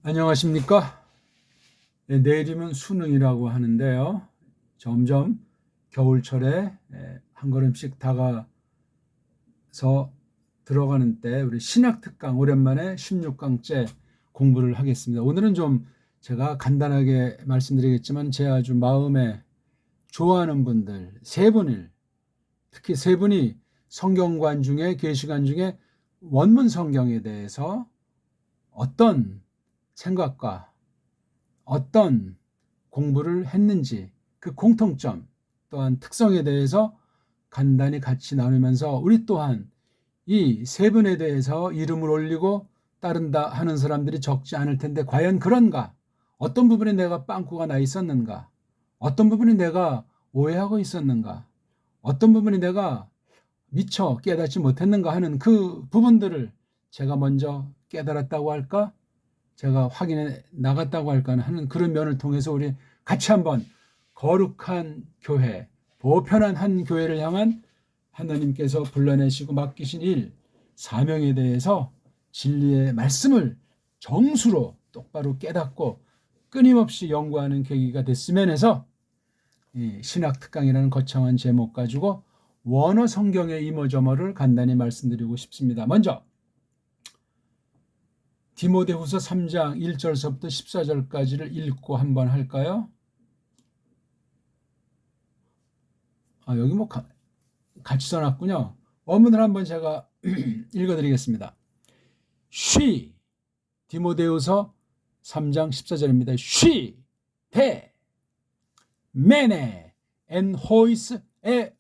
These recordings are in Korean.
안녕하십니까? 네, 내일이면 수능이라고 하는데요. 점점 겨울철에 한 걸음씩 다가서 들어가는 때 우리 신학특강 오랜만에 16강째 공부를 하겠습니다. 오늘은 좀 제가 간단하게 말씀드리겠지만 제 아주 마음에 좋아하는 분들 세 분을 특히 세 분이 성경관 중에 계시관 중에 원문 성경에 대해서 어떤 생각과 어떤 공부를 했는지 그 공통점 또한 특성에 대해서 간단히 같이 나누면서 우리 또한 이 세 분에 대해서 이름을 올리고 따른다 하는 사람들이 적지 않을 텐데 과연 그런가? 어떤 부분에 내가 빵꾸가 나 있었는가? 어떤 부분이 내가 오해하고 있었는가? 어떤 부분이 내가 미처 깨닫지 못했는가 하는 그 부분들을 제가 먼저 깨달았다고 할까? 제가 확인해 나갔다고 할까 하는 그런 면을 통해서 우리 같이 한번 거룩한 교회, 보편한 한 교회를 향한 하나님께서 불러내시고 맡기신 일, 사명에 대해서 진리의 말씀을 정수로 똑바로 깨닫고 끊임없이 연구하는 계기가 됐으면 해서 이 신학특강이라는 거창한 제목 가지고 원어 성경의 이모저모를 간단히 말씀드리고 싶습니다. 먼저 디모데후서 3장 1절서부터 14절까지를 읽고 한번 할까요? 여기 뭐 같이 써놨군요. 원문을 한번 제가 읽어드리겠습니다. 쉬 디모데후서 3장 14절입니다. 쉬 대 메네 엔 호이스 에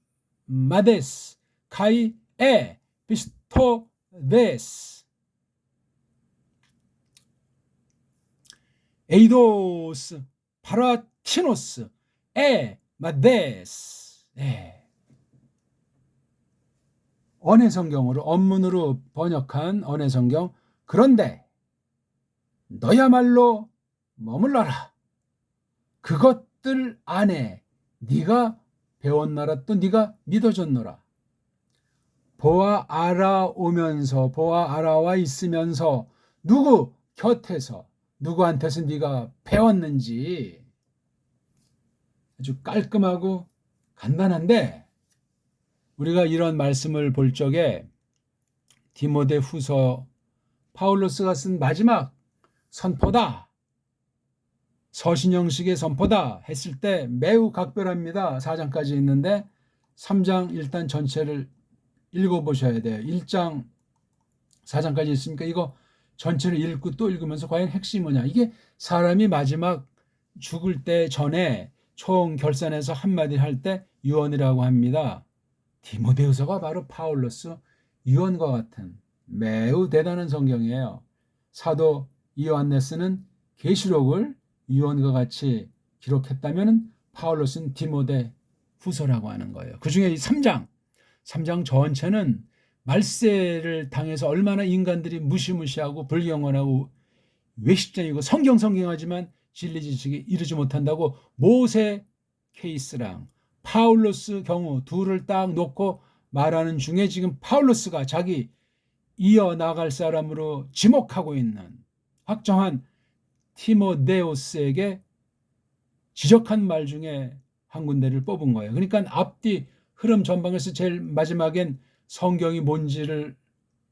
마데스 카이 에 비스토데스 에이도스 파라티노스 에 마데스. 언해 성경으로 원문으로 번역한 언해 성경. 그런데 너야말로 머물러라. 그것들 안에 네가 배웠노라 또 네가 믿어졌노라. 보아 알아오면서 보아 알아와 있으면서 누구 곁에서 누구한테서 네가 배웠는지 아주 깔끔하고 간단한데 우리가 이런 말씀을 볼 적에 디모데 후서 파울로스가 쓴 마지막 선포다, 서신 형식의 선포다 했을 때 매우 각별합니다. 4장까지 있는데 3장 일단 전체를 읽어보셔야 돼요. 1장 4장까지 있으니까 이거 전체를 읽고 또 읽으면서 과연 핵심이 뭐냐. 이게 사람이 마지막 죽을 때 전에 총 결산해서 한마디 할 때 유언이라고 합니다. 디모데후서가 바로 파울로스 유언과 같은 매우 대단한 성경이에요. 사도 요한네스는 계시록을 유언과 같이 기록했다면 파울로스는 디모데 후서라고 하는 거예요. 그중에 이 3장 전체는 말세를 당해서 얼마나 인간들이 무시무시하고 불경건하고 외식적이고 성경하지만 진리 지식에 이르지 못한다고 모세 케이스랑 파울로스 경우 둘을 딱 놓고 말하는 중에 지금 파울로스가 자기 이어나갈 사람으로 지목하고 있는 확정한 티모데우스에게 지적한 말 중에 한 군데를 뽑은 거예요. 그러니까 앞뒤 흐름 전방에서 제일 마지막엔 성경이 뭔지를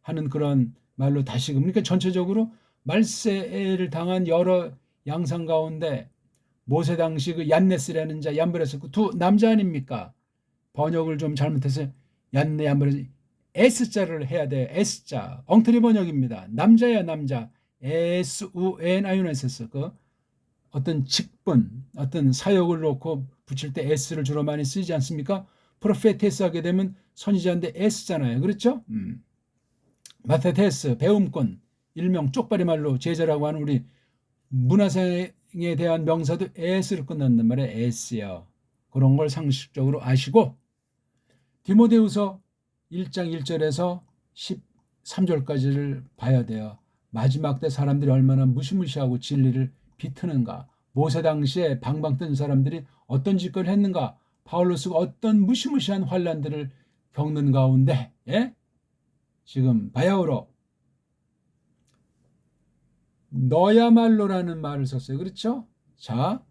하는 그런 말로 다시금 그러니까 전체적으로 말세를 당한 여러 양상 가운데 모세 당시 그 얀네스라는 자 얀브레스 그 두 남자 아닙니까? 번역을 좀 잘못해서 얀네 얀브레스 S자를 해야 돼. S자 엉터리 번역입니다. 남자야 남자 SUNIONSS 그 어떤 직분 어떤 사역을 놓고 붙일 때 S를 주로 많이 쓰지 않습니까? 프로페테스 하게 되면 선지자인데 S잖아요. 그렇죠? 마테테스 배움꾼 일명 쪽발이 말로 제자라고 하는 우리 문화생에 대한 명사도 S로 끝난단 말이에요. S요. 그런 걸 상식적으로 아시고 디모데후서 1장 1절에서 13절까지를 봐야 돼요. 마지막 때 사람들이 얼마나 무시무시하고 진리를 비트는가. 모세 당시에 방방 뜬 사람들이 어떤 짓을 했는가. 파울로스가 어떤 무시무시한 환난들을 겪는 가운데 지금 바야흐로 너야말로라는 말을 썼어요. 그렇죠? 자,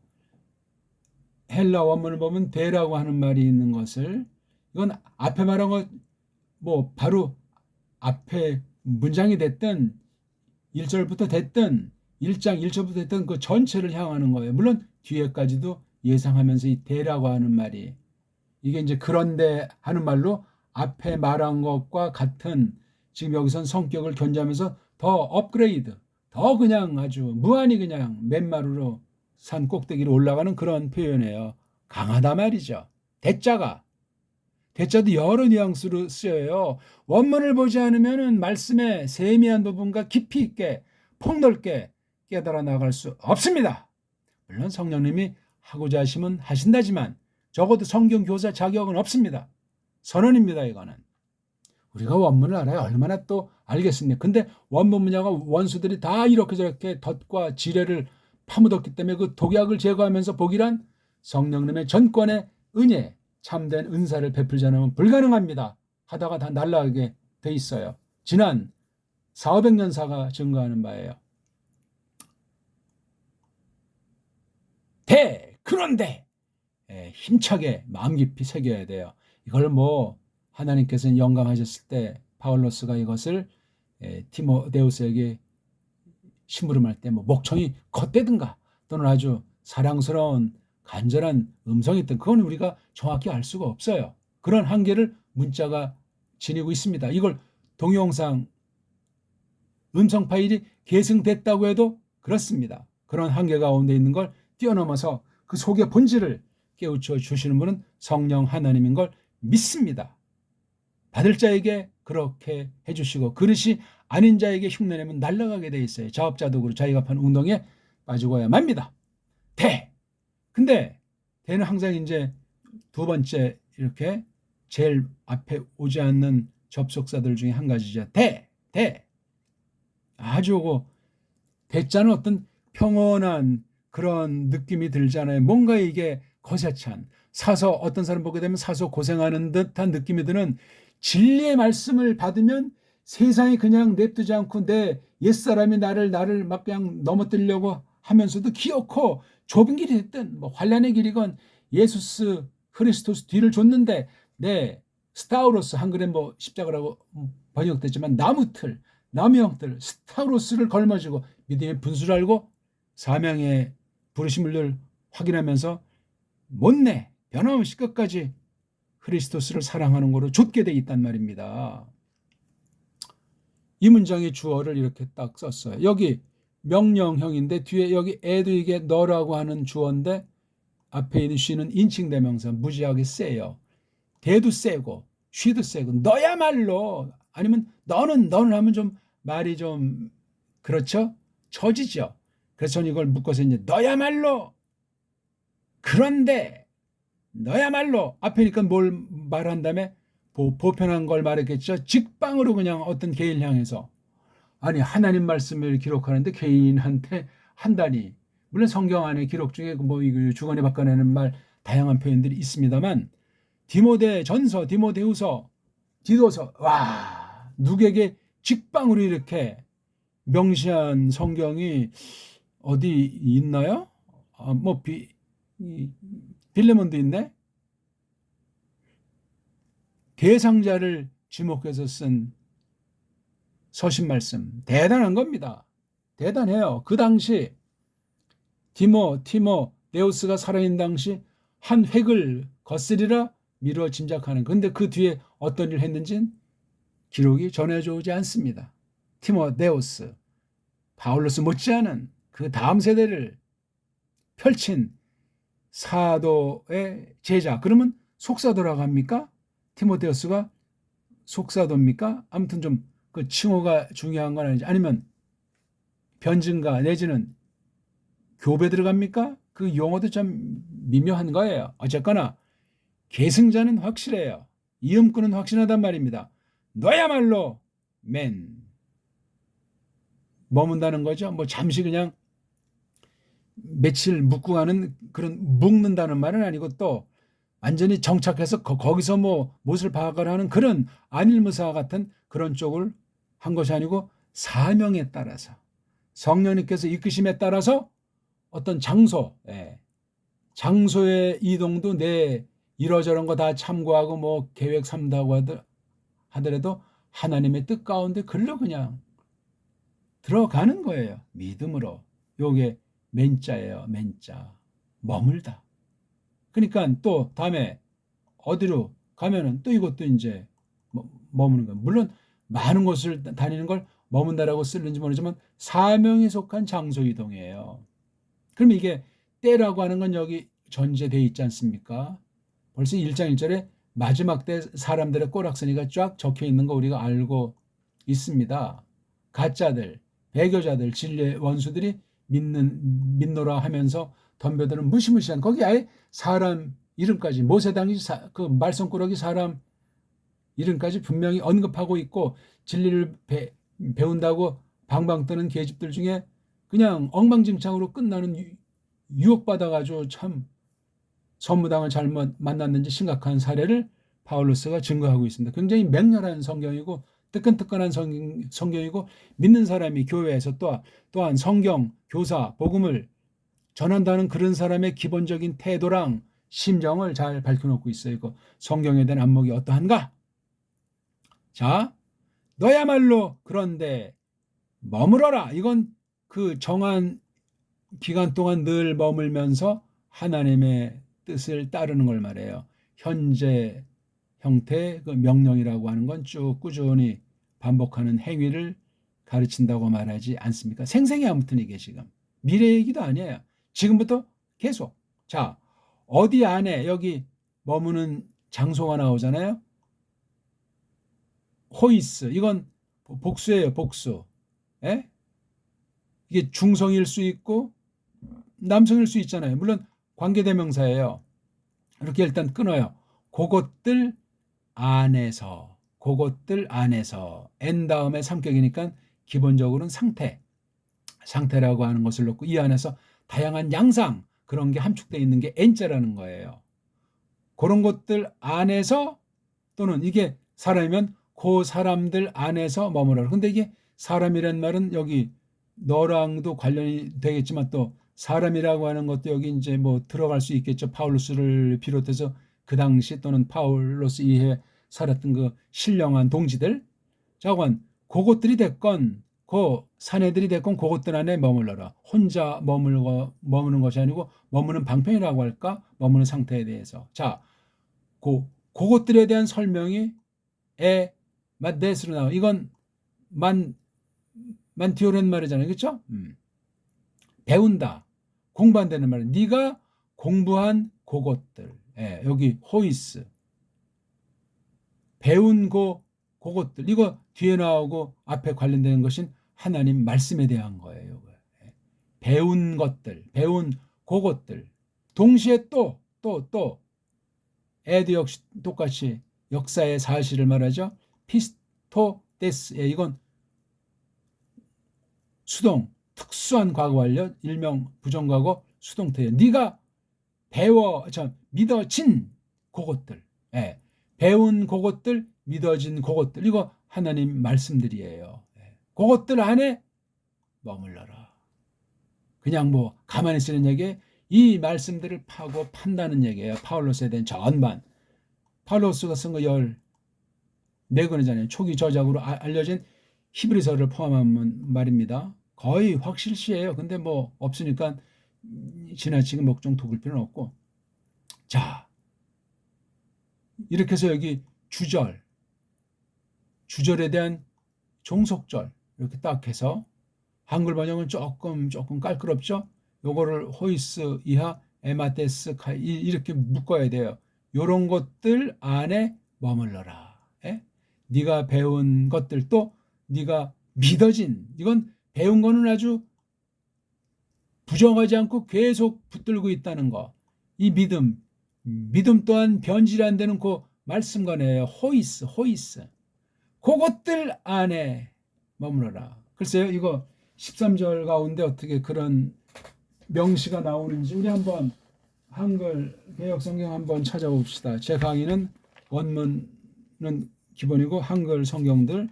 헬라 원문을 보면 되라고 하는 말이 있는 것을, 이건 앞에 말한 거 뭐 바로 앞에 문장이 됐든 1절부터 됐든 1장 1절부터 됐든 그 전체를 향하는 거예요. 물론 뒤에까지도 예상하면서 이 되라고 하는 말이, 이게 이제 그런데 하는 말로 앞에 말한 것과 같은, 지금 여기선 성격을 견지하면서 더 업그레이드, 더 그냥 아주 무한히 그냥 맨마루로 산 꼭대기로 올라가는 그런 표현이에요. 강하다 말이죠. 대자도 여러 뉘앙스로 쓰여요. 원문을 보지 않으면 말씀의 세미한 부분과 깊이 있게 폭넓게 깨달아 나갈 수 없습니다. 물론 성령님이 하고자 하시면 하신다지만 적어도 성경 교사 자격은 없습니다. 선언입니다. 이거는 우리가 원문을 알아야 얼마나 또 알겠습니까? 근데 원문 분야가 원수들이 다 이렇게 저렇게 덫과 지뢰를 파묻었기 때문에 그 독약을 제거하면서 복이란 성령님의 전권의 은혜, 참된 은사를 베풀지 않으면 불가능합니다. 하다가 다 날아가게 돼 있어요. 지난 400~500년사가 증거하는 바예요. 그런데 힘차게 마음 깊이 새겨야 돼요. 이걸 뭐 하나님께서는 영감하셨을 때 바울로스가 이것을 디모데우스에게 심부름할 때 뭐 목청이 겉대든가 또는 아주 사랑스러운 간절한 음성이 있든 그건 우리가 정확히 알 수가 없어요. 그런 한계를 문자가 지니고 있습니다. 이걸 동영상 음성 파일이 계승됐다고 해도 그렇습니다. 그런 한계 가운데 있는 걸 뛰어넘어서 그 속의 본질을 깨우쳐 주시는 분은 성령 하나님인 걸 믿습니다. 받을 자에게 그렇게 해주시고 그릇이 아닌 자에게 흉내내면 날아가게 돼 있어요. 자업자독으로 자기가 판 운동에 빠지고야 맙니다. 근데 대는 항상 이제 두 번째 이렇게 제일 앞에 오지 않는 접속사들 중에 한 가지죠. 아주 대자는 어떤 평온한 그런 느낌이 들잖아요. 뭔가 이게 거세찬 사서, 어떤 사람 보게 되면 사서 고생하는 듯한 느낌이 드는 진리의 말씀을 받으면 세상이 그냥 냅두지 않고 내 옛사람이 나를 막 그냥 넘어뜨리려고 하면서도 기어코 좁은 길이 됐든 뭐 환란의 길이건 예수스 크리스토스 뒤를 줬는데 내 스타우로스, 한글에 뭐 십자가라고 번역됐지만 나무틀, 나무 형들 스타우로스를 걸머쥐고 믿음의 분수를 알고 사명의 부르심을 확인하면서 못내 변함없이 끝까지 크리스토스를 사랑하는 거로 좇게 돼 있단 말입니다. 이 문장의 주어를 이렇게 딱 썼어요. 여기 명령형인데 뒤에 여기 애도 이게 너라고 하는 주어인데 앞에 있는 she는 인칭대명사 무지하게 세요. 대도 세고 she도 세고 너야말로, 아니면 너는 하면 좀 말이 좀 그렇죠? 처지죠. 그래서 저는 이걸 묶어서 이제 너야말로, 그런데 너야말로 앞에니까 뭘 말한 다음에 보편한 걸 말했겠죠. 직방으로 그냥 어떤 개인 향해서, 아니 하나님 말씀을 기록하는데 개인한테 한다니. 물론 성경 안에 기록 중에 뭐 주거니 바꿔내는 말 다양한 표현들이 있습니다만 디모데전서, 디모데후서, 디도서, 와, 누구에게 직방으로 이렇게 명시한 성경이 어디 있나요? 뭐 빌레몬도 있네. 대상자를 지목해서 쓴 서신 말씀 대단한 겁니다. 대단해요. 그 당시 디모데우스가 살아있는 당시 한 획을 거스리라 미루어 짐작하는, 근데 그 뒤에 어떤 일을 했는지는 기록이 전해져 오지 않습니다. 디모데우스, 바울로스 못지않은 그 다음 세대를 펼친 사도의 제자. 그러면 속사도라고 합니까? 디모데우스가 속사도입니까? 아무튼 좀 그 칭호가 중요한 건 아니지. 아니면 변증가 내지는 교배 들어갑니까? 그 용어도 좀 미묘한 거예요. 어쨌거나 계승자는 확실해요. 이음꾼은 확신하단 말입니다. 너야말로 머문다는 거죠. 뭐 잠시 그냥 며칠 묵고 가는 그런, 묵는다는 말은 아니고 또 완전히 정착해서 거기서 뭐 못을 박아가는 그런 안일무사 같은 그런 쪽을 한 것이 아니고 사명에 따라서 성령님께서 이끄심에 따라서 어떤 장소, 장소의 이동도 내 이러저런 거 다 참고하고 뭐 계획 삼다고 하더라도 하나님의 뜻 가운데 글로 그냥 들어가는 거예요. 믿음으로. 요게 맨자예요. 맨자. 머물다. 그러니까 또 다음에 어디로 가면은 또 이것도 이제 머무는 거예요. 물론 많은 곳을 다니는 걸 머문다라고 쓰는지 모르지만 사명에 속한 장소 이동이에요. 그럼 이게 때라고 하는 건 여기 전제되어 있지 않습니까? 벌써 1장 1절에 마지막 때 사람들의 꼬락서니가 쫙 적혀 있는 거 우리가 알고 있습니다. 가짜들, 배교자들, 진리의 원수들이 믿노라 하면서 덤벼드는 무시무시한 거기 아예 사람 이름까지 모세당이 그 말썽꾸러기 사람 이름까지 분명히 언급하고 있고 진리를 배운다고 방방 뜨는 계집들 중에 그냥 엉망진창으로 끝나는 유혹받아가지고 참 선무당을 잘못 만났는지 심각한 사례를 바울로스가 증거하고 있습니다. 굉장히 맹렬한 성경이고 뜨끈뜨끈한 성경이고 믿는 사람이 교회에서 또한 성경, 교사, 복음을 전한다는 그런 사람의 기본적인 태도랑 심정을 잘 밝혀놓고 있어요. 성경에 대한 안목이 어떠한가? 자, 너야말로 그런데 머물어라. 이건 그 정한 기간 동안 늘 머물면서 하나님의 뜻을 따르는 걸 말해요. 현재 형태의 그 명령이라고 하는 건 쭉 꾸준히 반복하는 행위를 가르친다고 말하지 않습니까? 생생히 아무튼 이게 지금 미래 얘기도 아니에요. 지금부터 계속. 자, 어디 안에 여기 머무는 장소가 나오잖아요. 호이스, 이건 복수예요. 복수. 에? 이게 중성일 수 있고 남성일 수 있잖아요. 물론 관계대명사예요. 이렇게 일단 끊어요. 그것들 안에서 N 다음에 삼격이니까 기본적으로는 상태라고 하는 것을 놓고 이 안에서 다양한 양상 그런 게 함축되어 있는 게 N자라는 거예요. 그런 것들 안에서 또는 이게 사람이면 그 사람들 안에서 머무라. 근데 이게 사람이란 말은 여기 너랑도 관련이 되겠지만 또 사람이라고 하는 것도 여기 이제 뭐 들어갈 수 있겠죠. 파울로스를 비롯해서 그 당시 또는 파울로스 이해 살았던 그 신령한 동지들. 자관 그것들이 됐건 그 사내들이 됐건 그것들 안에 머물러라. 혼자 머무는 것이 아니고 머무는 방편이라고 할까? 머무는 상태에 대해서. 자, 그것들에 대한 설명이 마데스로 나와. 이건 만티오란 말이잖아요. 그렇죠? 배운다. 공부한다는 말은 네가 공부한 그것들. 여기 호이스. 배운 그것들. 이거 뒤에 나오고 앞에 관련되는 것은 하나님 말씀에 대한 거예요. 배운 것들. 배운 그것들. 동시에 또 에도 역시 똑같이 역사의 사실을 말하죠. 피스토데스. 이건 수동, 특수한 과거 완료, 일명 부정과거 수동태예요. 네가 믿어진 그것들. 배운 그것들, 믿어진 그것들. 이거 하나님 말씀들이에요. 그것들 안에 머물러라. 그냥 뭐 가만히 쓰는 얘기에 이 말씀들을 파고 판다는 얘기예요. 파울로스에 대한 전반. 파울로스가 쓴 거 14권이잖아요. 초기 저작으로 알려진 히브리서를 포함한 말입니다. 거의 확실시예요. 근데 뭐 없으니까 지나치게 목종 독을 필요는 없고. 자, 이렇게 해서 여기 주절에 대한 종속절 이렇게 딱 해서 한글 번역은 조금 깔끄럽죠. 요거를 호이스 이하 에마테스 이렇게 묶어야 돼요. 요런 것들 안에 머물러라. 네가 배운 것들 또 네가 믿어진 이건 배운 거는 아주 부정하지 않고 계속 붙들고 있다는 거. 이 믿음 또한 변질이 안 되는 그 말씀관이에요. 호이스. 그것들 안에 머물러라. 글쎄요, 이거 13절 가운데 어떻게 그런 명시가 나오는지 우리 한번 한글 개역 성경 한번 찾아봅시다. 제 강의는 원문은 기본이고 한글 성경들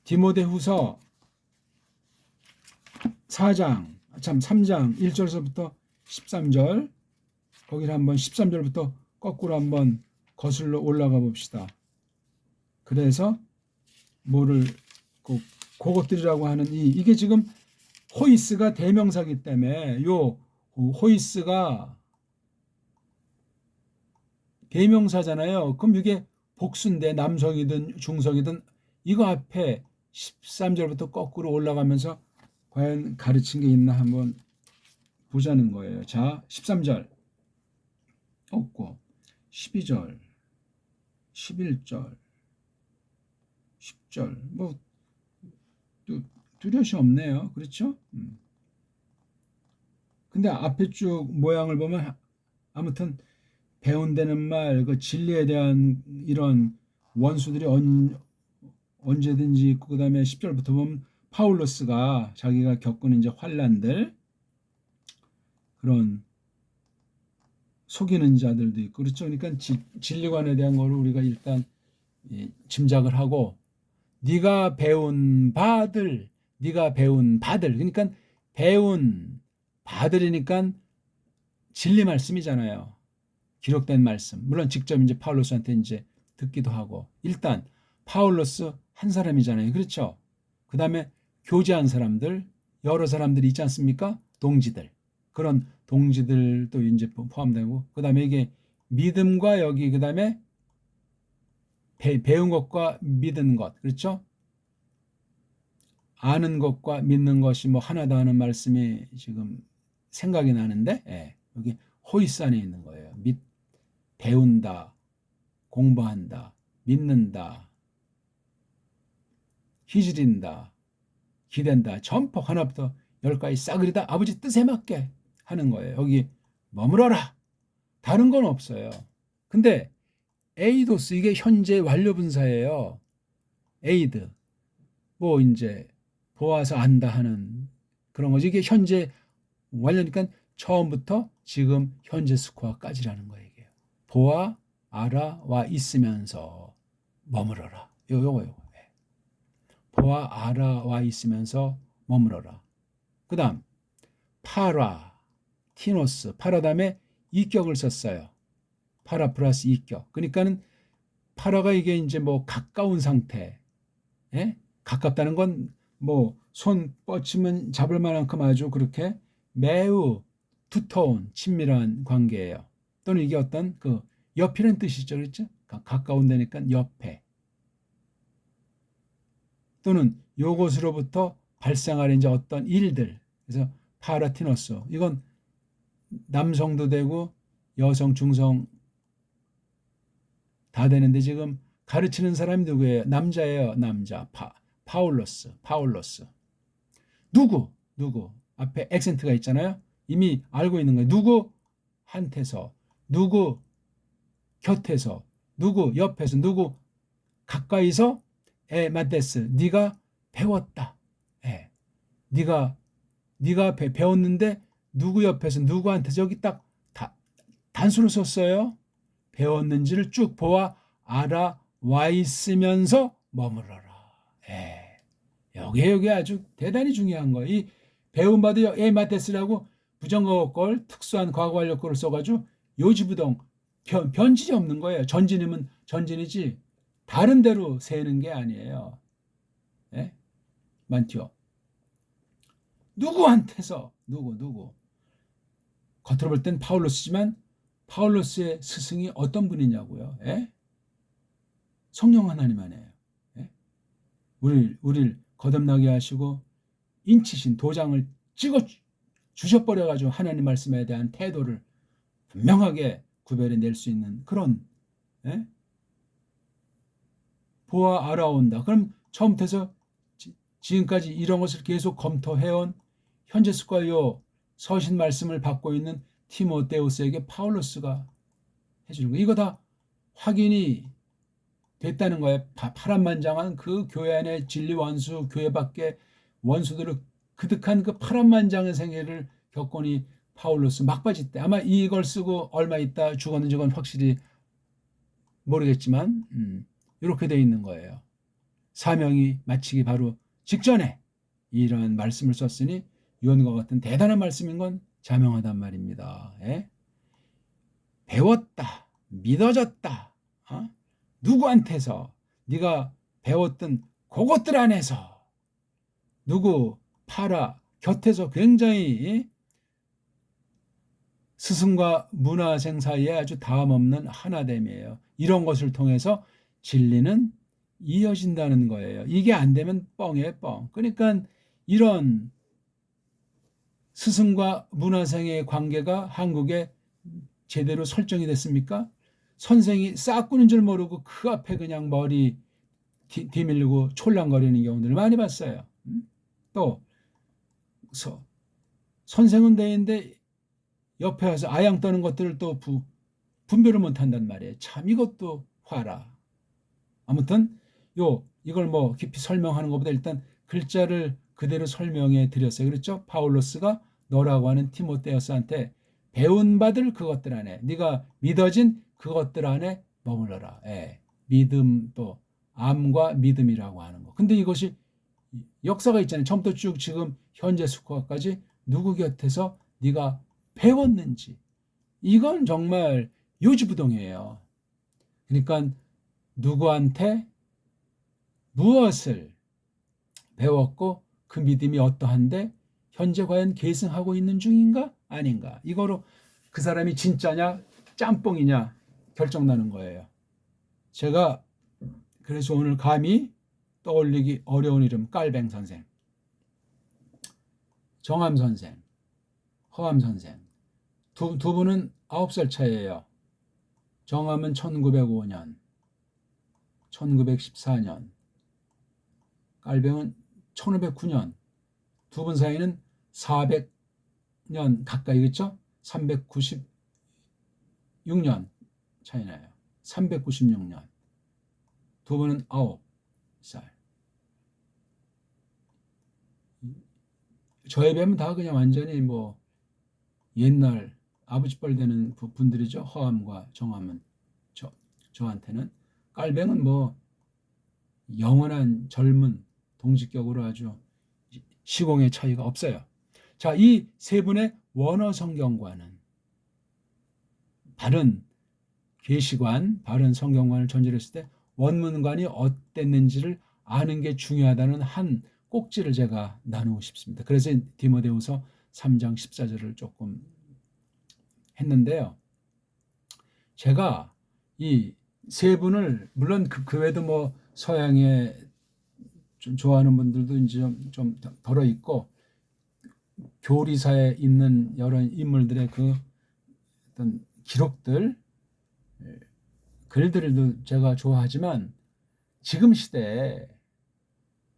디모데후서 3장 1절서부터 13절, 거기를 한번 13절부터 거꾸로 한번 거슬러 올라가 봅시다. 그래서 뭐를 그것들이라고 하는 이게 지금 호이스가 대명사기 때문에 요 호이스가 대명사잖아요. 그럼 이게 복수인데 남성이든 중성이든 이거 앞에 13절부터 거꾸로 올라가면서 과연 가르친 게 있나 한번 보자는 거예요. 자, 13절 없고 12절, 11절, 10절 뭐 뚜렷이 없네요. 그렇죠? 근데 앞에 쭉 모양을 보면 아무튼 배운다는 말, 그 진리에 대한 이런 원수들이 언제든지 있고, 그 다음에 10절부터 보면 파울로스가 자기가 겪은 이제 환란들, 그런 속이는 자들도 있고, 그렇죠. 그러니까 진리관에 대한 거를 우리가 일단 짐작을 하고, 네가 배운 바들, 그러니까 배운 바들이니까 진리 말씀이잖아요. 기록된 말씀. 물론 직접 이제 파울로스한테 이제 듣기도 하고. 일단 파울로스 한 사람이잖아요. 그렇죠? 그 다음에 교제한 사람들, 여러 사람들이 있지 않습니까? 동지들. 그런 동지들도 이제 포함되고. 그 다음에 이게 믿음과 여기 그 다음에 배운 것과 믿은 것. 그렇죠? 아는 것과 믿는 것이 뭐 하나다 하는 말씀이 지금 생각이 나는데, 여기 호이스 안에 있는 거예요. 배운다, 공부한다, 믿는다, 희질인다, 기댄다, 전폭 하나부터 열까지 싸그리다 아버지 뜻에 맞게 하는 거예요. 여기 머물어라. 다른 건 없어요. 근데 에이도스, 이게 현재 완료분사예요. 에이드, 뭐 이제 보아서 안다 하는 그런 거지. 이게 현재 완료니까 처음부터 지금 현재 스코어까지라는 거예요. 이게 보아, 알아, 와 있으면서 머물어라. 요거. 보아, 알아, 와 있으면서 머물어라. 그 다음 파라, 티노스, 파라 다음에 이격을 썼어요. 파라 플러스 이격. 그러니까는 파라가 이게 이제 뭐 가까운 상태. 가깝다는 건 뭐 손 뻗치면 잡을 만큼 아주 그렇게 매우 두터운 친밀한 관계예요. 또는 이게 어떤 그 옆이라는 뜻이죠. 그렇죠? 가까운 데니까 옆에. 또는 요것으로부터 발생할 이제 어떤 일들. 그래서 파라티노스. 이건 남성도 되고 여성, 중성 다 되는데 지금 가르치는 사람이 누구예요? 남자예요. 남자. 파울로스. 누구? 앞에 액센트가 있잖아요. 이미 알고 있는 거예요. 누구한테서, 누구 곁에서, 누구 옆에서, 누구 가까이서 에마데스, 네가 배웠다. 네가 배웠는데 누구 옆에서 누구한테서, 여기 딱 단수를 썼어요. 배웠는지를 쭉 보아 알아와 있으면서 머물러라. 여기 아주 대단히 중요한 거예요. 이 배운 바도 에마데스라고 부정어걸 특수한 과거 완료구를 써가지고 요지부동 변질이 없는 거예요. 전진이면 전진이지 다른 데로 세는 게 아니에요. 많죠. 누구한테서 누구 겉으로 볼 땐 파울로스지만 파울로스의 스승이 어떤 분이냐고요. 성령 하나님 안에요. 우리를 거듭나게 하시고 인치신 도장을 찍어 주셔버려가지고 하나님 말씀에 대한 태도를 분명하게 구별해낼 수 있는 그런 보아 알아온다. 그럼 처음부터 해서 지금까지 이런 것을 계속 검토해온 현재 스과요 서신 말씀을 받고 있는 티모데우스에게 파울로스가 해주는 거예요. 이거 다 확인이 됐다는 거예요. 파란만장한 그 교회 안에 진리 원수, 교회 밖에 원수들을 그득한 그 파란만장의 생애를 겪으니 파울로스 막바지 때 아마 이걸 쓰고 얼마 있다 죽었는지 건 확실히 모르겠지만 이렇게 돼 있는 거예요. 사명이 마치기 바로 직전에 이런 말씀을 썼으니 유언과 같은 대단한 말씀인 건 자명하단 말입니다. 예? 배웠다, 믿어졌다. 어? 누구한테서 네가 배웠던 그것들 안에서 누구 파라 곁에서 굉장히 스승과 문화생 사이에 아주 다음없는 하나됨이에요. 이런 것을 통해서 진리는 이어진다는 거예요. 이게 안 되면 뻥이에요, 뻥. 그러니까 이런 스승과 문화생의 관계가 한국에 제대로 설정이 됐습니까? 선생이 싹구는 줄 모르고 그 앞에 그냥 머리 뒤밀고 촐랑거리는 경우들 많이 봤어요. 또 선생은 대인데 옆에 와서 아양 떠는 것들을 또 분별을 못한단 말이에요. 참 이것도 화라. 아무튼 이걸 뭐 깊이 설명하는 것보다 일단 글자를 그대로 설명해 드렸어요. 그렇죠? 파울로스가 너라고 하는 디모데후스한테 배운 바들 그것들 안에 네가 믿어진 그것들 안에 머물러라. 예. 믿음 또 암과 믿음이라고 하는 거. 근데 이것이 역사가 있잖아요. 처음부터 쭉 지금 현재 스코어까지 누구 곁에서 네가 배웠는지 이건 정말 요지부동이에요. 그러니까 누구한테 무엇을 배웠고 그 믿음이 어떠한데 현재 과연 계승하고 있는 중인가 아닌가 이거로 그 사람이 진짜냐 짬뽕이냐 결정나는 거예요. 제가 그래서 오늘 감히 떠올리기 어려운 이름 깔뱅 선생, 정암 선생, 허암 선생 두 분은 9살 차이예요. 정암은 1905년, 1914년, 깔뱅은 1509년. 두 분 사이는 400년 가까이 그렇죠? 396년 차이 나요. 396년. 두 분은 9살. 저에 비하면 다 그냥 완전히 뭐 옛날 아버지 뻘 되는 분들이죠. 허암과 정암은 저한테는. 깔뱅은 뭐 영원한 젊은 동지격으로 아주 시공의 차이가 없어요. 자, 이 세 분의 원어 성경과는 바른 계시관, 바른 성경관을 전제했을 때 원문관이 어땠는지를 아는 게 중요하다는 한 꼭지를 제가 나누고 싶습니다. 그래서 디모데후서 3장 14절을 조금 했는데요. 제가 이 세 분을 물론 그 외에도 뭐 서양에 좀 좋아하는 분들도 이제 좀 덜어 있고 교리사에 있는 여러 인물들의 그 어떤 기록들 글들도 제가 좋아하지만 지금 시대에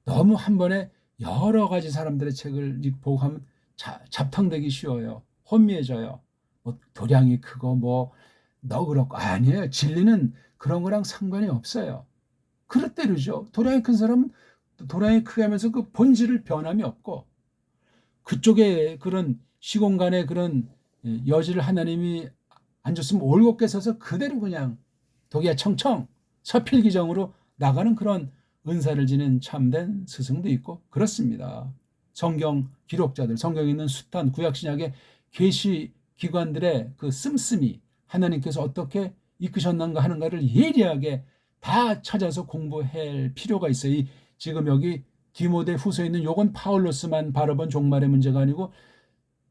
너무 한 번에 여러 가지 사람들의 책을 보고 하면 잡탕되기 쉬워요. 혼미해져요. 뭐 도량이 크고 뭐 너그럽고 아니에요. 진리는 그런 거랑 상관이 없어요. 그릇대로죠. 도량이 큰 사람은 도량이 크게 하면서 그 본질을 변함이 없고 그쪽에 그런 시공간에 그런 여지를 하나님이 안 줬으면 올곧게 서서 그대로 그냥 독야 청청 서필기정으로 나가는 그런 은사를 지닌 참된 스승도 있고 그렇습니다. 성경 기록자들, 성경에 있는 숱한 구약신약의 계시 기관들의 그 씀씀이 하나님께서 어떻게 이끄셨는가 하는가를 예리하게 다 찾아서 공부할 필요가 있어요. 지금 여기 디모데 후서에 있는 요건 파울로스만 바라본 종말의 문제가 아니고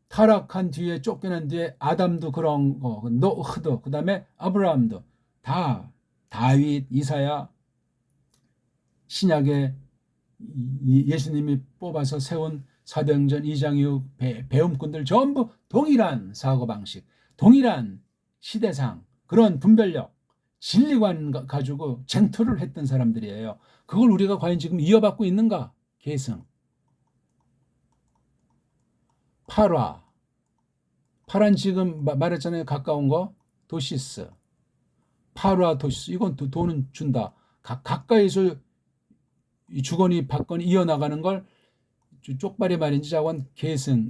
타락한 뒤에 쫓겨난 뒤에 아담도 그런 거, 노흐도 그 다음에 아브라함도 다 다윗, 이사야 신약에 예수님이 뽑아서 세운 사도행전 2장 이후 배움꾼들 전부 동일한 사고방식, 동일한 시대상, 그런 분별력, 진리관 가지고 쟁투를 했던 사람들이에요. 그걸 우리가 과연 지금 이어받고 있는가? 계승. 파란 지금 말했잖아요. 가까운 거. 도시스. 파라 도시스. 이건 돈은 준다. 가까이서 주거니 받거니 이어나가는 걸 쪽발이 말인지 자관 계승,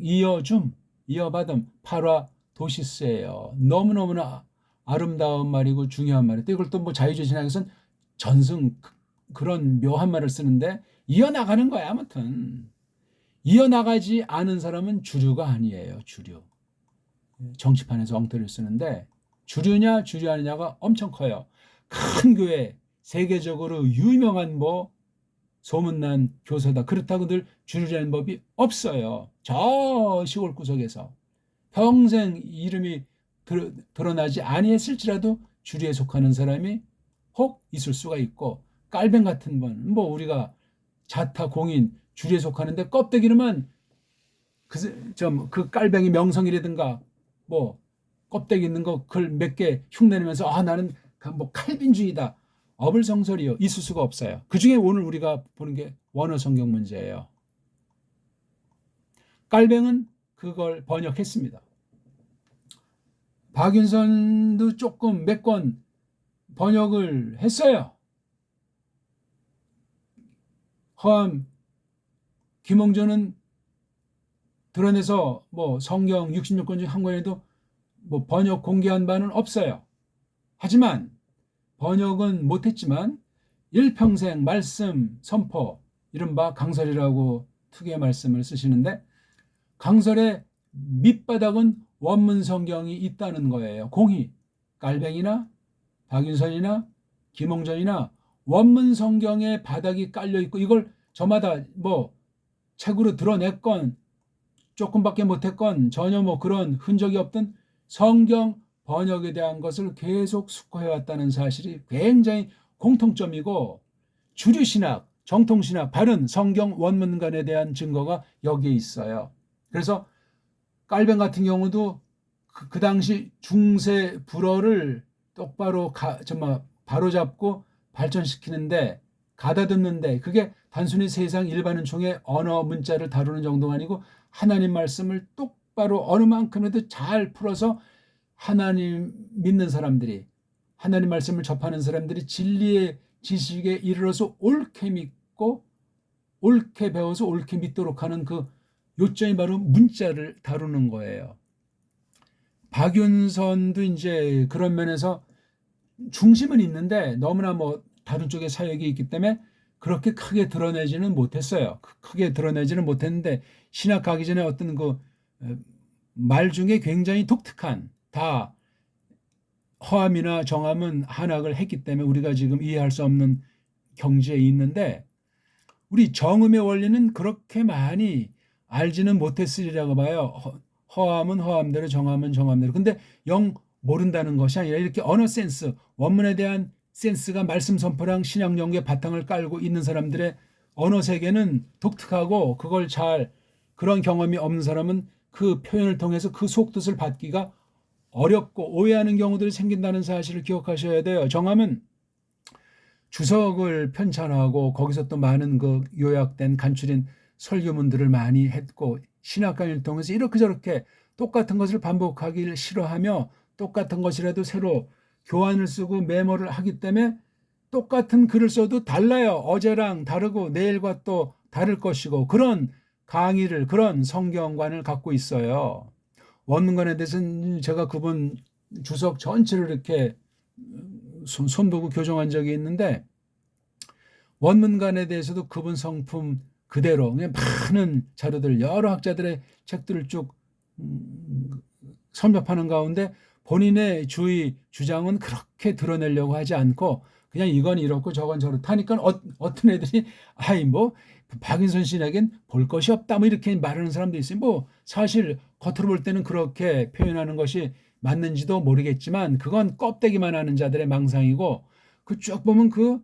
이어받음, 파라 도시스예요. 너무너무나 아름다운 말이고 중요한 말이에요. 이걸 또 뭐 자유주의 신학에서는 전승 그런 묘한 말을 쓰는데 이어나가는 거야. 아무튼 이어나가지 않은 사람은 주류가 아니에요. 주류. 정치판에서 엉터리를 쓰는데 주류냐 주류 아니냐가 엄청 커요. 큰 교회, 세계적으로 유명한 뭐 소문난 교사다. 그렇다고 늘 주류라는 법이 없어요. 저 시골 구석에서 평생 이름이 드러나지 아니했을지라도 주류에 속하는 사람이 혹 있을 수가 있고, 깔뱅 같은 분, 뭐 우리가 자타 공인 주류에 속하는데 껍데기로만 그 깔뱅이 명성이라든가 뭐 껍데기 있는 거 글 몇 개 흉내내면서 나는 뭐 칼빈주의다. 어불성설이요. 있을 수가 없어요. 그중에 오늘 우리가 보는 게 원어 성경 문제예요. 깔뱅은 그걸 번역했습니다. 박윤선도 조금 몇 권 번역을 했어요. 허암 김홍전은 드러내서 뭐 성경 66권 중 한 권에도 뭐 번역 공개한 바는 없어요. 하지만 번역은 못했지만 일평생 말씀 선포, 이른바 강설이라고 특유의 말씀을 쓰시는데, 강설의 밑바닥은 원문 성경이 있다는 거예요. 공히 깔뱅이나 박윤선이나 김홍전이나 원문 성경의 바닥이 깔려 있고, 이걸 저마다 뭐 책으로 드러냈건 조금밖에 못했건 전혀 뭐 그런 흔적이 없던 성경 번역에 대한 것을 계속 숙고해왔다는 사실이 굉장히 공통점이고, 주류신학, 정통신학, 바른 성경 원문관에 대한 증거가 여기에 있어요. 그래서 깔뱅 같은 경우도 그 당시 중세 불어를 똑바로 바로잡고 발전시키는데, 가다듬는데, 그게 단순히 세상 일반인총의 언어 문자를 다루는 정도가 아니고 하나님 말씀을 똑바로 어느 만큼이라도 잘 풀어서 하나님 믿는 사람들이, 하나님 말씀을 접하는 사람들이 진리의 지식에 이르러서 옳게 믿고 옳게 배워서 옳게 믿도록 하는 그 요점이 바로 문자를 다루는 거예요. 박윤선도 이제 그런 면에서 중심은 있는데 너무나 뭐 다른 쪽에 사역이 있기 때문에 그렇게 크게 드러내지는 못했어요. 크게 드러내지는 못했는데, 신학 가기 전에 어떤 그 말 중에 굉장히 독특한, 다 허암이나 정암은 한학을 했기 때문에 우리가 지금 이해할 수 없는 경지에 있는데, 우리 정음의 원리는 그렇게 많이 알지는 못했으리라고 봐요. 허암은 허암대로, 정암은 정암대로. 근데 영 모른다는 것이 아니라 이렇게 언어 센스, 원문에 대한 센스가 말씀 선포랑 신약 연구의 바탕을 깔고 있는 사람들의 언어 세계는 독특하고, 그걸 잘, 그런 경험이 없는 사람은 그 표현을 통해서 그 속뜻을 받기가 어렵고 오해하는 경우들이 생긴다는 사실을 기억하셔야 돼요. 정함은 주석을 편찬하고 거기서 또 많은 그 요약된 간추린 설교문들을 많이 했고, 신학 강의를 통해서 이렇게 저렇게 똑같은 것을 반복하기를 싫어하며 똑같은 것이라도 새로 교환을 쓰고 메모를 하기 때문에 똑같은 글을 써도 달라요. 어제랑 다르고 내일과 또 다를 것이고, 그런 강의를, 그런 성경관을 갖고 있어요. 원문관에 대해서는 제가 그분 주석 전체를 이렇게 손보고 교정한 적이 있는데, 원문관에 대해서도 그분 성품 그대로 그냥 많은 자료들, 여러 학자들의 책들을 쭉 섭렵하는 가운데 본인의 주장은 그렇게 드러내려고 하지 않고 그냥 이건 이렇고 저건 저렇다니까 어떤 애들이 뭐 박인선 씨에겐 볼 것이 없다 뭐 이렇게 말하는 사람도 있어요. 뭐 사실 겉으로 볼 때는 그렇게 표현하는 것이 맞는지도 모르겠지만 그건 껍데기만 하는 자들의 망상이고, 그 쭉 보면 그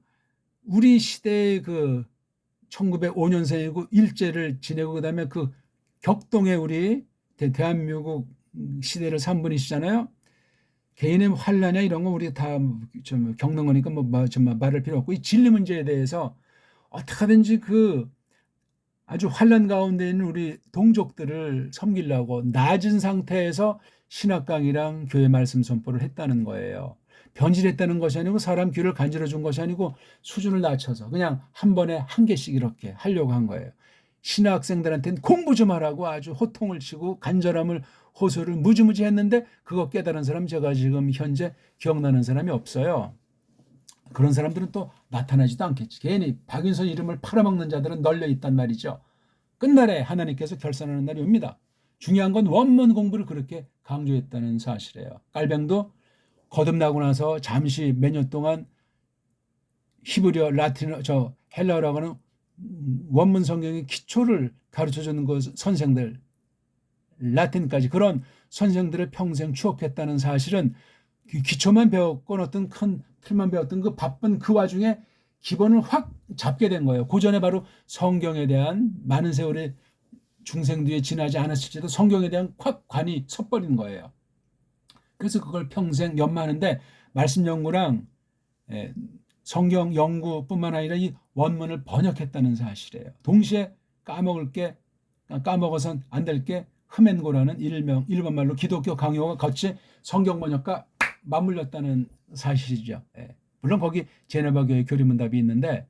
우리 시대의 그 1905년생이고 일제를 지내고 그다음에 그 격동의 우리 대한민국 시대를 산 분이시잖아요. 개인의 환란이나 이런 거 우리 다 좀 겪는 거니까 뭐 말할 필요 없고, 이 진리 문제에 대해서 어떻게 하든지 그 아주 환란 가운데 있는 우리 동족들을 섬기려고 낮은 상태에서 신학 강의랑 교회 말씀 선포를 했다는 거예요. 변질했다는 것이 아니고 사람 귀를 간지러 준 것이 아니고 수준을 낮춰서 그냥 한 번에 한 개씩 이렇게 하려고 한 거예요. 신학생들한테는 공부 좀 하라고 아주 호통을 치고 간절함을 호소를 무지무지 했는데, 그거 깨달은 사람 제가 지금 현재 기억나는 사람이 없어요. 그런 사람들은 또 나타나지도 않겠지. 괜히 박윤선 이름을 팔아먹는 자들은 널려 있단 말이죠. 끝날에 하나님께서 결산하는 날이 옵니다. 중요한 건 원문 공부를 그렇게 강조했다는 사실이에요. 깔뱅도 거듭나고 나서 잠시 몇 년 동안 히브리어, 라틴어, 헬라어라고 하는 원문 성경의 기초를 가르쳐주는 그 선생들, 라틴까지 그런 선생들을 평생 추억했다는 사실은 기초만 배웠건 어떤 큰 틀만 배웠던 그 바쁜 그 와중에 기본을 확 잡게 된 거예요. 그 전에 바로 성경에 대한 많은 세월의 중생 뒤에 지나지 않았을지도 성경에 대한 확 관이 섰버린 거예요. 그래서 그걸 평생 연마하는데 말씀 연구랑 성경 연구뿐만 아니라 이 원문을 번역했다는 사실이에요. 동시에 까먹어선 안 될 게 흐멘고라는 일본 말로 기독교 강요가 같이 성경 번역과 맞물렸다는 사실이죠. 물론 거기 제네바 교회 교리문답이 있는데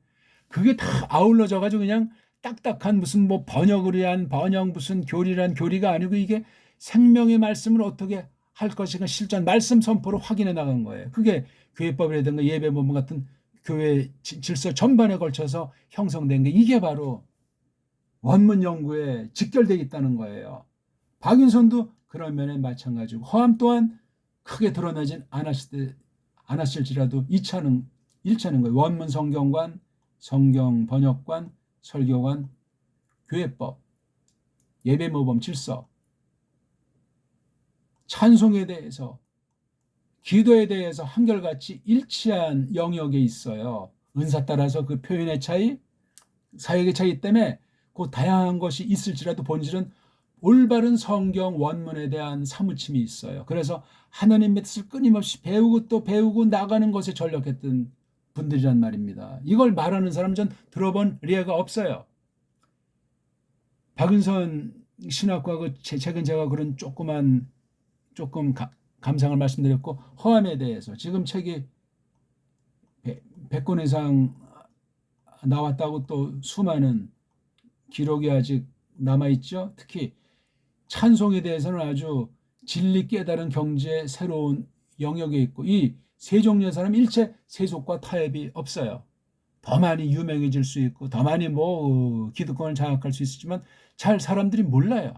그게 다 아울러져 가지고 그냥 딱딱한 무슨 뭐 번역을 위한 번역 무슨 교리란 교리가 아니고 이게 생명의 말씀을 어떻게 할 것인가 실전 말씀 선포로 확인해 나간 거예요. 그게 교회법이라든가 예배본문 같은 교회 질서 전반에 걸쳐서 형성된 게 이게 바로 원문 연구에 직결되어 있다는 거예요. 박윤선도 그런 면에 마찬가지고 허암 또한 크게 드러나진 않았을지라도 1차는 거예요. 원문 성경관, 성경 번역관, 설교관, 교회법, 예배모범 질서, 찬송에 대해서 기도에 대해서 한결같이 일치한 영역에 있어요. 은사 따라서 그 표현의 차이, 사역의 차이 때문에 그 다양한 것이 있을지라도 본질은 올바른 성경 원문에 대한 사무침이 있어요. 그래서 하나님의 뜻을 끊임없이 배우고 또 배우고 나가는 것에 전력했던 분들이란 말입니다. 이걸 말하는 사람 전 들어본 예가 없어요. 박은선 신학과 최근 제가 그런 조금 감상을 말씀드렸고 허암에 대해서 지금 책이 100권 이상 나왔다고 또 수많은 기록이 아직 남아있죠. 특히 찬송에 대해서는 아주 진리 깨달은 경지의 새로운 영역에 있고 이 세종의 사람 일체 세속과 타협이 없어요. 더 많이 유명해질 수 있고 더 많이 기득권을 장악할 수 있지만 잘 사람들이 몰라요.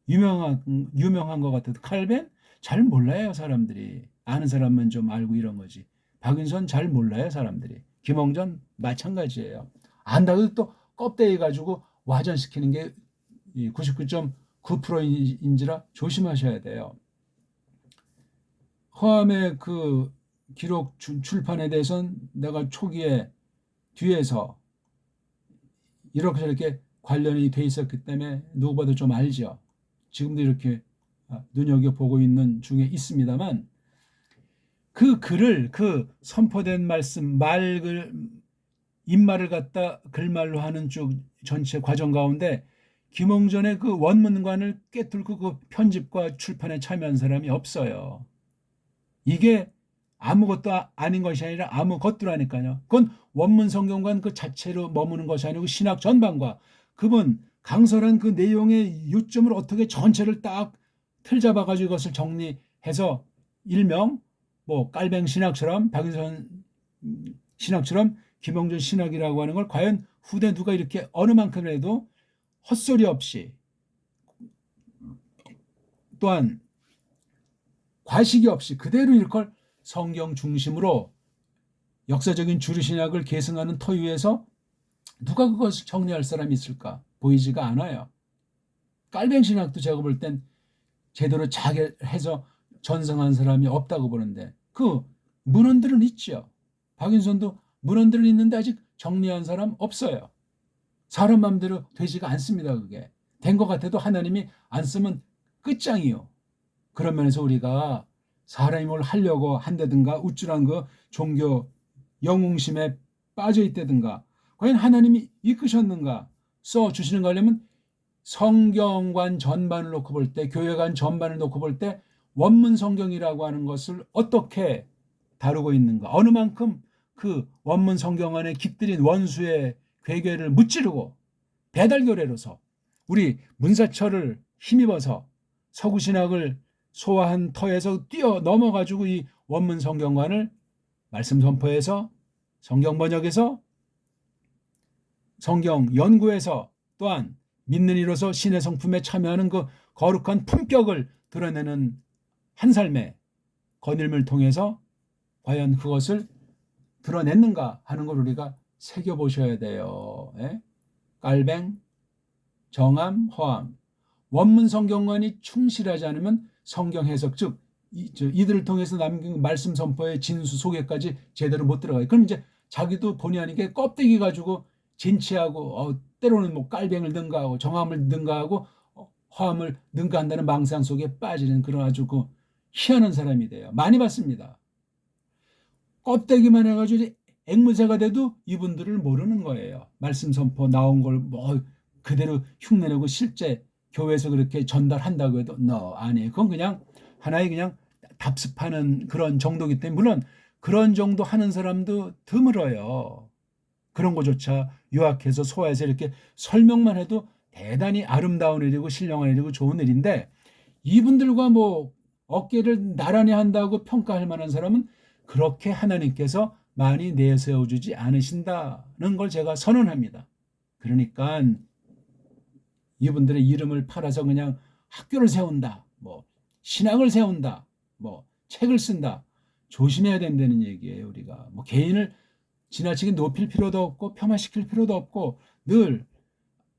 유명한 것 같아도 칼벤 잘 몰라요. 사람들이 아는 사람만 좀 알고 이런 거지. 박윤선 잘 몰라요. 사람들이. 김홍전 마찬가지예요. 안다고 또 껍데기 가지고 와전시키는 게 99.9%인지라 조심하셔야 돼요. 허암의 그 기록 출판에 대해서는 내가 초기에 뒤에서 이렇게 저렇게 관련이 돼 있었기 때문에 누구보다 좀 알죠. 지금도 이렇게 눈여겨보고 있는 중에 있습니다만 그 글을 그 선포된 말씀 입말을 갖다 글말로 하는 쭉 전체 과정 가운데 김홍전의 그 원문관을 깨뚫고 그 편집과 출판에 참여한 사람이 없어요. 이게 아무것도 아닌 것이 아니라 아무것도라니까요. 그건 원문 성경관 그 자체로 머무는 것이 아니고 신학 전반과 그분 강설한 그 내용의 요점을 어떻게 전체를 딱 틀 잡아가지고 이것을 정리해서 일명 깔뱅 신학처럼 박윤선 신학처럼 김홍전 신학이라고 하는 걸 과연 후대 누가 이렇게 어느 만큼이라도 헛소리 없이 또한 과식이 없이 그대로 이걸 성경 중심으로 역사적인 주류신학을 계승하는 터 위에서 누가 그것을 정리할 사람이 있을까? 보이지가 않아요. 깔뱅 신학도 제가 볼 땐 제대로 자결해서 전승한 사람이 없다고 보는데 그 문헌들은 있죠. 박윤선도 문헌들은 있는데 아직 정리한 사람 없어요. 사람 마음대로 되지가 않습니다. 그게 된 것 같아도 하나님이 안 쓰면 끝장이요. 그런 면에서 우리가 사람이 뭘 하려고 한다든가 우쭐한 그 종교 영웅심에 빠져 있다든가 과연 하나님이 이끄셨는가 써주시는가 하려면 성경관 전반을 놓고 볼 때 교회관 전반을 놓고 볼 때 원문 성경이라고 하는 것을 어떻게 다루고 있는가 어느 만큼 그 원문 성경 안에 깃들인 원수의 괴계를 무찌르고 배달교례로서 우리 문사철을 힘입어서 서구신학을 소화한 터에서 뛰어 넘어가지고 이 원문 성경관을 말씀 선포해서 성경 번역에서 성경 연구에서 또한 믿는 이로서 신의 성품에 참여하는 그 거룩한 품격을 드러내는 한 삶의 거닐음을 통해서 과연 그것을 드러냈는가 하는 걸 우리가 새겨보셔야 돼요. 예? 깔뱅, 정함, 허함. 원문 성경관이 충실하지 않으면 성경 해석, 즉 이들을 통해서 남긴 말씀 선포의 진수 소개까지 제대로 못 들어가요. 그럼 이제 자기도 본의 아니게 껍데기 가지고 진치하고 때로는 뭐 깔뱅을 능가하고 정함을 능가하고 허함을 능가한다는 망상 속에 빠지는 그런 아주 그 희한한 사람이 돼요. 많이 봤습니다. 껍데기만 해가지고 앵무새가 돼도 이분들을 모르는 거예요. 말씀 선포 나온 걸 뭐 그대로 흉내내고 실제 교회에서 그렇게 전달한다고 해도 아니에요. 그건 그냥 하나의 그냥 답습하는 그런 정도이기 때문에, 물론 그런 정도 하는 사람도 드물어요. 그런 거조차 요약해서 소화해서 이렇게 설명만 해도 대단히 아름다운 일이고 신령한 일이고 좋은 일인데, 이분들과 뭐 어깨를 나란히 한다고 평가할 만한 사람은 그렇게 하나님께서 많이 내세워주지 않으신다는 걸 제가 선언합니다. 그러니까 이분들의 이름을 팔아서 그냥 학교를 세운다, 뭐 신학을 세운다, 뭐 책을 쓴다, 조심해야 된다는 얘기예요. 우리가 뭐 개인을 지나치게 높일 필요도 없고 폄하시킬 필요도 없고, 늘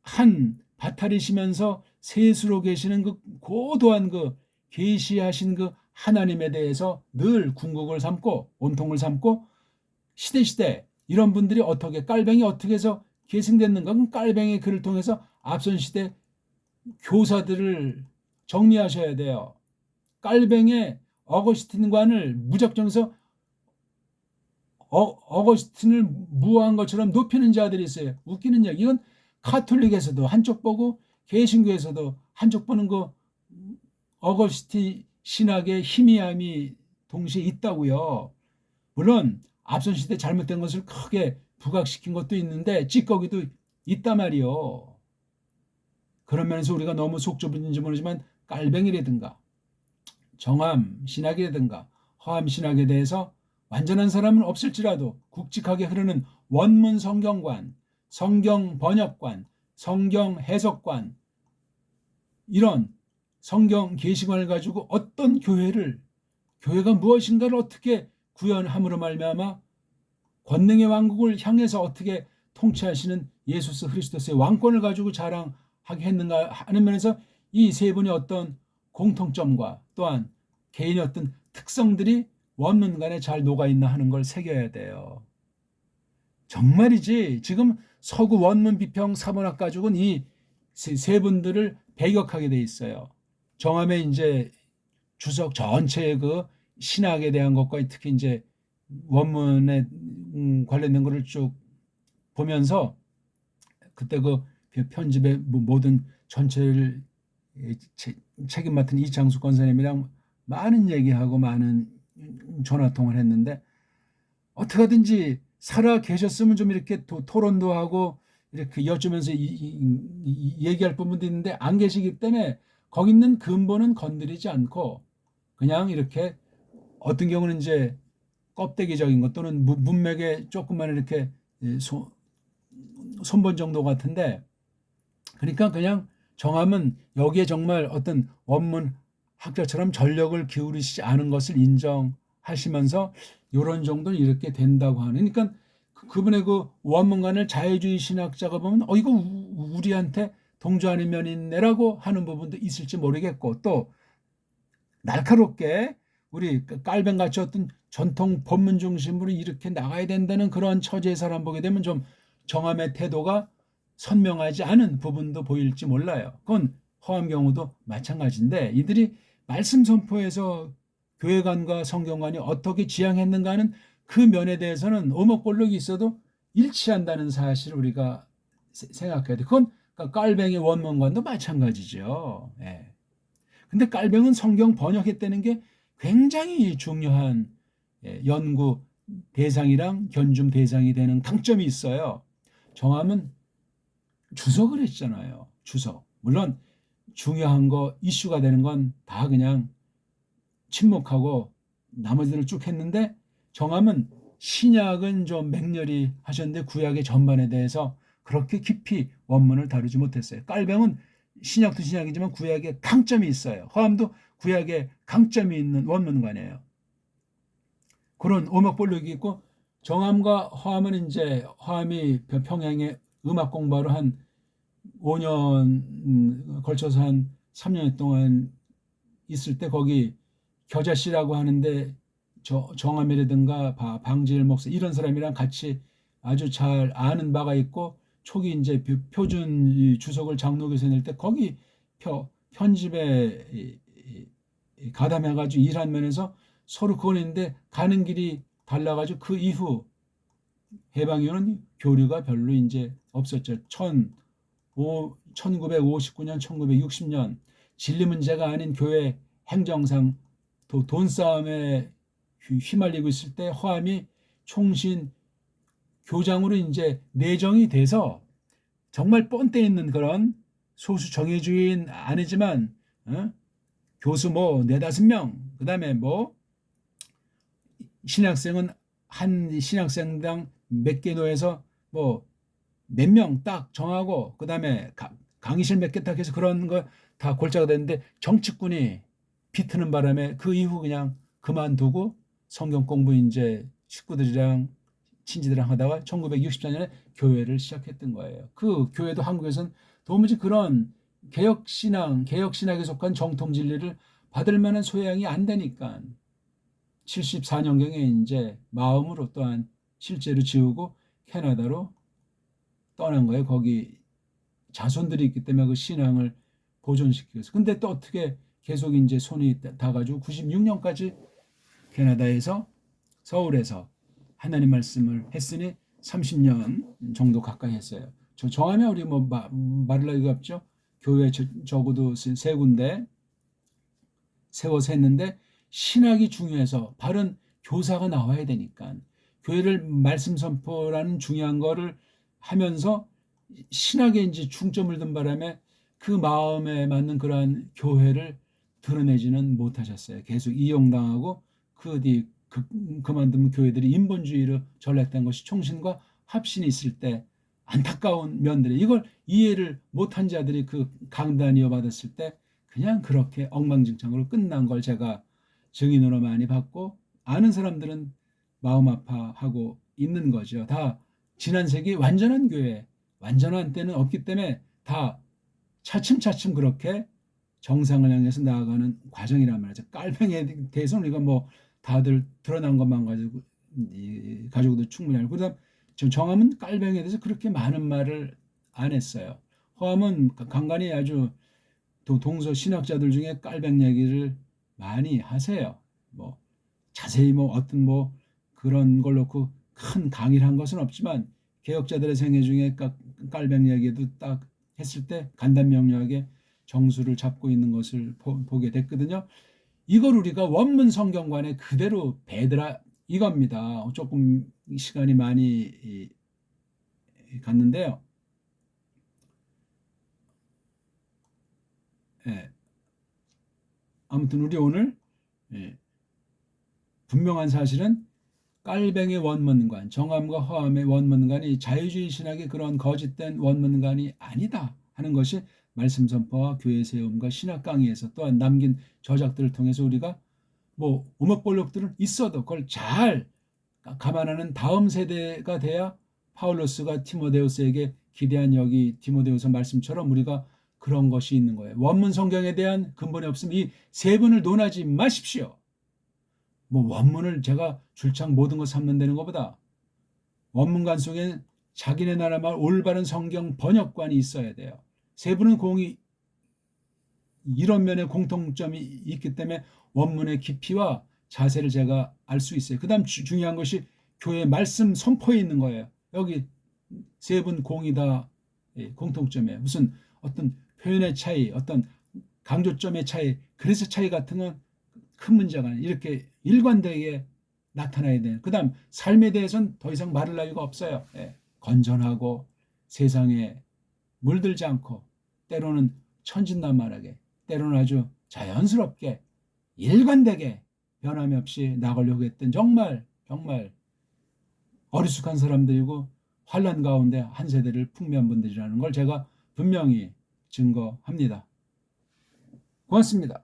한 바탈이시면서 세수로 계시는 그 고도한 그 계시하신 그 하나님에 대해서 늘 궁극을 삼고 온통을 삼고, 시대시대 이런 분들이 어떻게 깔뱅이 어떻게 해서 계승됐는가? 그럼 깔뱅이 글을 통해서 앞선 시대 교사들을 정리하셔야 돼요. 깔뱅의 어거스틴관을 무작정해서 어거스틴을 무어한 것처럼 높이는 자들이 있어요. 웃기는 얘기. 이건 카톨릭에서도 한쪽 보고 개신교에서도 한쪽 보는 그 어거스틴 신학의 희미함이 동시에 있다고요. 물론 앞선 시대 잘못된 것을 크게 부각시킨 것도 있는데 찌꺼기도 있단 말이요. 그런 면에서 우리가 너무 속 좁은지 모르지만 깔뱅이라든가 정함 신학이라든가 허함 신학에 대해서 완전한 사람은 없을지라도 굵직하게 흐르는 원문 성경관, 성경 번역관, 성경 해석관, 이런 성경 계시관을 가지고 어떤 교회가 무엇인가를 어떻게 구현함으로 말미암아 권능의 왕국을 향해서 어떻게 통치하시는 예수 그리스도의 왕권을 가지고 자랑하게 했는가 하는 면에서 이 세 분의 어떤 공통점과 또한 개인의 어떤 특성들이 원문간에 잘 녹아있나 하는 걸 새겨야 돼요. 정말이지 지금 서구 원문 비평 사본학 가지고는 이 세 분들을 배격하게 돼 있어요. 정함의 이제 주석 전체의 그 신학에 대한 것과 특히 이제 원문에 관련된 거를 쭉 보면서 그때 그 편집의 모든 전체를 책임 맡은 이창수 권사님이랑 많은 얘기하고 많은 전화통화를 했는데, 어떻게 하든지 살아 계셨으면 좀 이렇게 토론도 하고 이렇게 여쭈면서 얘기할 부분도 있는데 안 계시기 때문에 거기 있는 근본은 건드리지 않고 그냥 이렇게 어떤 경우는 이제 껍데기적인 것 또는 문맥에 조금만 이렇게 손본 정도 같은데, 그러니까 그냥 정함은 여기에 정말 어떤 원문 학자처럼 전력을 기울이시지 않은 것을 인정하시면서 이런 정도는 이렇게 된다고 하는, 그러니까 그분의 그 원문관을 자유주의 신학자가 보면 이거 우리한테 동조하는 면이 있네라고 하는 부분도 있을지 모르겠고, 또 날카롭게 우리 깔뱅같이 어떤 전통 본문 중심으로 이렇게 나가야 된다는 그런 처지의 사람 보게 되면 좀 정함의 태도가 선명하지 않은 부분도 보일지 몰라요. 그건 허함 경우도 마찬가지인데, 이들이 말씀 선포에서 교회관과 성경관이 어떻게 지향했는가 하는 그 면에 대해서는 오목볼록이 있어도 일치한다는 사실을 우리가 생각해야 돼. 그건 깔뱅의 원문관도 마찬가지죠. 예. 근데 깔뱅은 성경 번역했다는 게 굉장히 중요한 연구 대상이랑 견줌 대상이 되는 강점이 있어요. 정함은 주석을 했잖아요. 주석. 물론 중요한 거 이슈가 되는 건 다 그냥 침묵하고 나머지들을 쭉 했는데, 정함은 신약은 좀 맹렬히 하셨는데 구약의 전반에 대해서 그렇게 깊이 원문을 다루지 못했어요. 깔병은 신약도 신약이지만 구약에 강점이 있어요. 허암도 구약에 강점이 있는 원문관이에요. 그런 오목볼록이 있고, 정암과 허암은 이제 허암이 평양에 음악 공부하러 한 5년 걸쳐서 한 3년 동안 있을 때 거기 겨자씨라고 하는데 정암이라든가 방지일 목사 이런 사람이랑 같이 아주 잘 아는 바가 있고, 초기 이제 표준 주석을 장로교에서 낼 때 거기 편집에 가담해가지고 일한 면에서 서로 그건 있는데 가는 길이 달라가지고 그 이후 해방 이후는 교류가 별로 이제 없었죠. 1959년, 1960년 진리 문제가 아닌 교회 행정상 돈 싸움에 휘말리고 있을 때 허암이 총신 교장으로 이제 내정이 돼서 정말 뻔때 있는 그런 소수 정예주의인 아니지만 교수 뭐 4-5명, 그다음에 뭐 신학생은 한 신학생당 몇 개 노해서 뭐 몇 명 딱 정하고, 그다음에 강의실 몇 개 딱 해서 그런 거 다 골자가 됐는데, 정치꾼이 비트는 바람에 그 이후 그냥 그만두고 성경 공부 이제 식구들이랑 친지들이랑 하다가 1964년에 교회를 시작했던 거예요. 그 교회도 한국에서는 도무지 그런 개혁신학에 속한 정통 진리를 받을 만한 소양이 안 되니까 74년경에 이제 마음으로 또한 실제로 지우고 캐나다로 떠난 거예요. 거기 자손들이 있기 때문에 그 신앙을 보존시키기 위해서. 근데 또 어떻게 계속 이제 손이 닿아가지고 96년까지 캐나다에서 서울에서 하나님 말씀을 했으니 30년 정도 가까이 했어요. 저 정하면 우리 뭐 말을 나위가 없죠. 교회 적어도 3군데 세워서 했는데, 신학이 중요해서 바른 교사가 나와야 되니까 교회를 말씀 선포라는 중요한 거를 하면서 신학에 이제 중점을 둔 바람에 그 마음에 맞는 그러한 교회를 드러내지는 못하셨어요. 계속 이용당하고 그 뒤 그만두면 교회들이 인본주의로 전락된 것이 총신과 합신이 있을 때 안타까운 면들이, 이걸 이해를 못한 자들이 그 강단 이어받았을 때 그냥 그렇게 엉망진창으로 끝난 걸 제가 증인으로 많이 봤고, 아는 사람들은 마음 아파하고 있는 거죠. 다 지난 세기 완전한 교회, 완전한 때는 없기 때문에 다 차츰차츰 그렇게 정상을 향해서 나아가는 과정이란 말이죠. 깔팽이에 대해서는 우리가 뭐 다들 드러난 것만 가지고도 충분히 알고, 그다음 정함은 깔뱅이에 대해서 그렇게 많은 말을 안 했어요. 허암은 간간히 아주 동서 신학자들 중에 깔뱅 얘기를 많이 하세요. 뭐 자세히 뭐 어떤 뭐 그런 걸 놓고 큰 강의를 한 것은 없지만 개혁자들의 생애 중에 깔뱅 얘기도 딱 했을 때 간단명료하게 정수를 잡고 있는 것을 보게 됐거든요. 이걸 우리가 원문 성경관에 그대로 배들아 이겁니다. 조금 시간이 많이 갔는데요. 예. 아무튼 우리 오늘 분명한 사실은 깔뱅의 원문관, 정함과 허함의 원문관이 자유주의 신학의 그런 거짓된 원문관이 아니다 하는 것이 말씀 선포와 교회 세움과 신학 강의에서 또한 남긴 저작들을 통해서 우리가 뭐 우먹볼록들은 있어도 그걸 잘 감안하는 다음 세대가 돼야 파울로스가 티모데우스에게 기대한 여기 디모데후서 말씀처럼 우리가 그런 것이 있는 거예요. 원문 성경에 대한 근본이 없으면 이 세 분을 논하지 마십시오. 뭐 원문을 제가 줄창 모든 것 삼는다는 것보다 원문관 속에 자기네 나라 말 올바른 성경 번역관이 있어야 돼요. 세 분은 이런 면에 공통점이 있기 때문에 원문의 깊이와 자세를 제가 알 수 있어요. 그 다음 중요한 것이 교회 말씀 선포에 있는 거예요. 여기 세 분 공이 다 공통점이에요. 무슨 어떤 표현의 차이, 어떤 강조점의 차이, 그래서 차이 같은 건 큰 문제가 아니에요. 이렇게 일관되게 나타나야 돼요. 그 다음 삶에 대해서는 더 이상 말할 나위가 없어요. 건전하고 세상에 물들지 않고 때로는 천진난만하게, 때로는 아주 자연스럽게 일관되게 변함이 없이 나가려고 했던 정말 어리숙한 사람들이고 환란 가운데 한 세대를 풍미한 분들이라는 걸 제가 분명히 증거합니다. 고맙습니다.